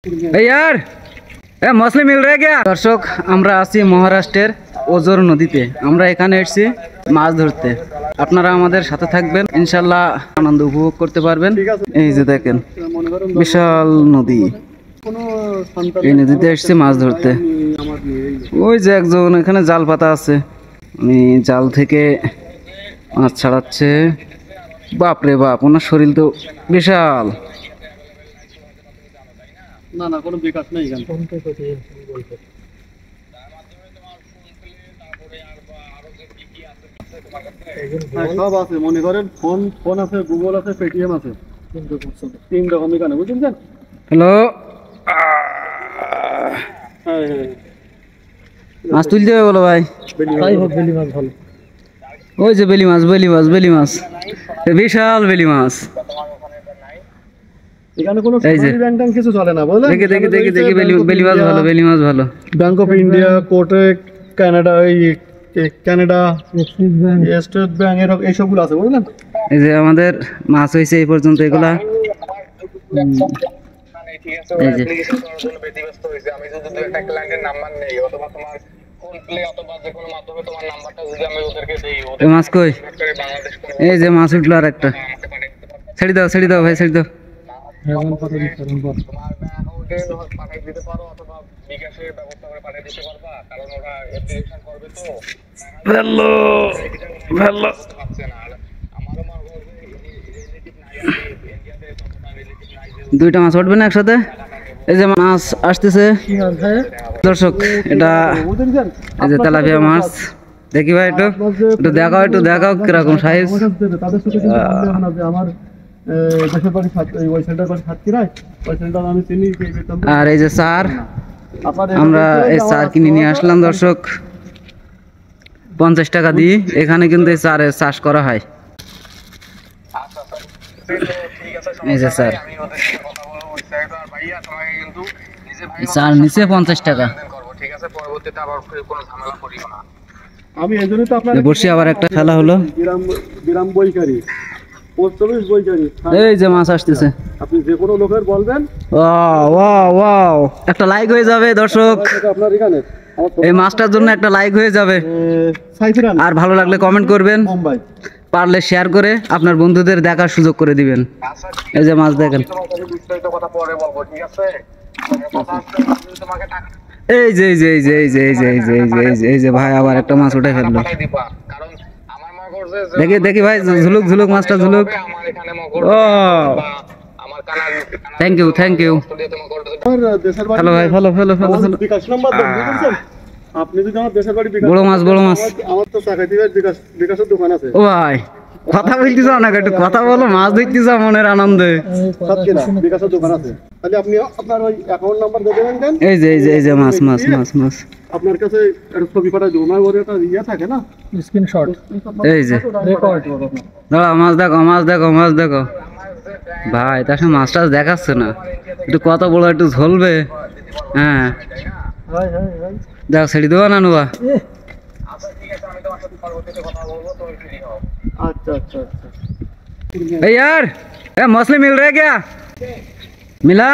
यार मछली मिल रहा है क्या? दर्शक আমরা আছি মহারাষ্ট্রের ওজোর নদীতে। আমরা এখানে এসেছি মাছ ধরতে। আপনারা আমাদের সাথে থাকবেন, ইনশাআল্লাহ আনন্দ উপভোগ করতে পারবেন। এই যে দেখেন বিশাল নদী, এই নদীতে এসেছি মাছ ধরতে। ওই যে একজন এখানে জাল পাতা আছে, উনি জাল থেকে মাছ ছাড়াচ্ছে। বাপ রে বাপ, ওনার শরীর তো বিশাল। না না কোনো বিকাশ নেই এখানে। সব আছে, মনে করেন ফোন আছে, গুগল আছে, পেটিএম আছে, তিন রকম এখানে, বুঝছেন? হ্যালো, মাছ তুলতে হবে বলো ভাই। বেলি মাছ ভালো। ওই যে বেলি মাছ, বেলি মাছ, বেলি মাছ, বিশাল বেলি মাছ। এখানে কোনো ব্যাংক কিছু চলে না, বুঝলেন? দেখি দেখি দেখি দেখি বেলি মাছ ভালো, বেলি মাছ ভালো। Bank of India, কোটেক, Canada, Canada, state bank, এরকম এইসবগুলো আছে, বুঝলেন? এই যে আমাদের মাছ হয়েছে এই পর্যন্ত এগুলা। এই যে মাছ কই? এই যে মাছ উঠলো আর একটা। ছেড়ে দাও, ছেড়ে দাও ভাই, ছেড়ে দাও। দুইটা মাছ উঠবে না একসাথে? এই যে মাছ আসতেছে দর্শক, এটা এই যে তেলাপিয়া মাছ। দেখি ভাই একটু একটু দেখাও, একটু দেখাও কিরকম সাইজ। আর এই যে চার, আমরা এই চার কিনে নিয়ে আসলাম দর্শক 50 টাকা দিয়ে। এখানে কিন্তু এই চারের চাষ করা হয়। এই যে চার, চার নিচে 50 টাকা। আমি এই জন্য তো আপনার বসে আবার একটা খেলা হলো। বিরাম বইকারি, 45 বইকারি। এই যে মাছ আসতেছে, আপনি যে কোনো লোকের বলবেন, ওয়াও ওয়াও ওয়াও, একটা লাইক হয়ে যাবে দর্শক। আপনার এখানে এই মাছটার জন্য একটা লাইক হয়ে যাবে, আর ভালো লাগলে কমেন্ট করবেন, পারলে শেয়ার করে আপনার বন্ধুদের দেখার সুযোগ করে দিবেন। এই যে মাছ দেখেন, এই যে এই যে এই যে এই যে এই যে এই যে এই যে এই যে এই যে ভাই আবার একটা মাছ উঠে ফেললো। দেখি দেখি ভাই, ঝুলুক ঝুলুক মাছটা ঝুলুক। ও thank you, thank you. Hello ভাই, হ্যালো হ্যালো হ্যালো হ্যালো। আপনি যদি আমার দেশের বাড়ি বড় মাছ, বড় মাছ। আমার তো চাকাইতে বিকাশের দোকান আছে। ও ভাই কথা বলতে চাও না, একটু কথা বলো, মাছ ধরতে চাও মনের আনন্দে। বিকাশের দোকান আছে, তাহলে আপনি আপনার ওই অ্যাকাউন্ট নাম্বার দিয়ে দেবেন। এই যে এই যে এই যে মাছ মাছ মাছ মাছ আপনার কাছে একটা ছবি পাঠাই দেবো, আমার ওর একটা ইয়ে থাকে না, স্ক্রিনশট। এই যে রেকর্ড দাঁড়া, মাছ দেখো, মাছ দেখো, মাছ দেখো ভাই। তার সঙ্গে মাছ টাছ দেখাচ্ছে না, একটু কত বড় একটু ঝলবে। হ্যাঁ দেখো, ছেড়ে দেবো না নুবা? अच्छा अच्छा अच्छा। यार मछली मिल रहा है क्या? मिला?